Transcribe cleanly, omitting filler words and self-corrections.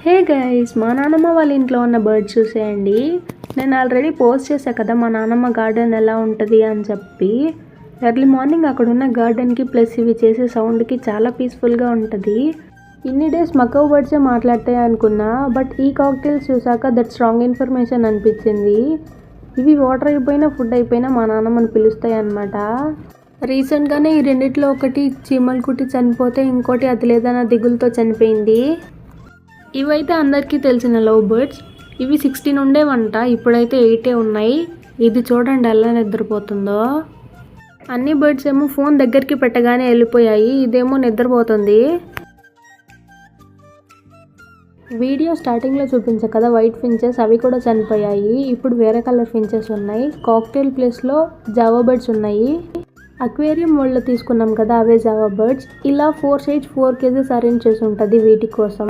Hey guys, మా నాన్నమ్మ వాళ్ళ ఇంట్లో ఉన్న బర్డ్ చూసేయండి. నేను ఆల్రెడీ పోస్ట్ చేశాను కదా మా నాన్నమ్మ గార్డెన్ ఎలా ఉంటుంది అని చెప్పి. ఎర్లీ మార్నింగ్ అక్కడ ఉన్న గార్డెన్కి ప్లస్ ఇవి చేసే సౌండ్కి చాలా పీస్ఫుల్గా ఉంటుంది. ఇన్ని డేస్ మకవ్ బర్డ్సే మాట్లాడతాయి అనుకున్నా, బట్ ఈ కాక్టైల్స్ చూసాక దట్ స్ట్రాంగ్ ఇన్ఫర్మేషన్ అనిపించింది. ఇవి వాటర్ అయిపోయినా ఫుడ్ అయిపోయినా మా నాన్నమ్మని పిలుస్తాయి అన్నమాట. రీసెంట్గానే ఈ రెండిట్లో ఒకటి చీమలు కుట్టి చనిపోతే ఇంకోటి అది లేదన్న దిగులతో చనిపోయింది. ఇవైతే అందరికీ తెలిసిన లవ్ బర్డ్స్. ఇవి 16 ఉండేవంట, ఇప్పుడైతే 8 ఉన్నాయి. ఇది చూడండి ఎలా నిద్రపోతుందో. అన్ని బర్డ్స్ ఏమో ఫోన్ దగ్గరికి పెట్టగానే వెళ్ళిపోయాయి, ఇదేమో నిద్రపోతుంది. వీడియో స్టార్టింగ్లో చూపించా కదా వైట్ ఫించెస్, అవి కూడా చనిపోయాయి. ఇప్పుడు వేరే కలర్ ఫించెస్ ఉన్నాయి. కాక్టైల్ ప్లేస్లో జావా బర్డ్స్ ఉన్నాయి. అక్వేరియం వరల్డ్లో తీసుకున్నాం కదా అవే జావా బర్డ్స్. ఇలా 4 షేడ్స్ 4 కేజెస్ అరేంజ్ చేసి ఉంటుంది వీటి కోసం.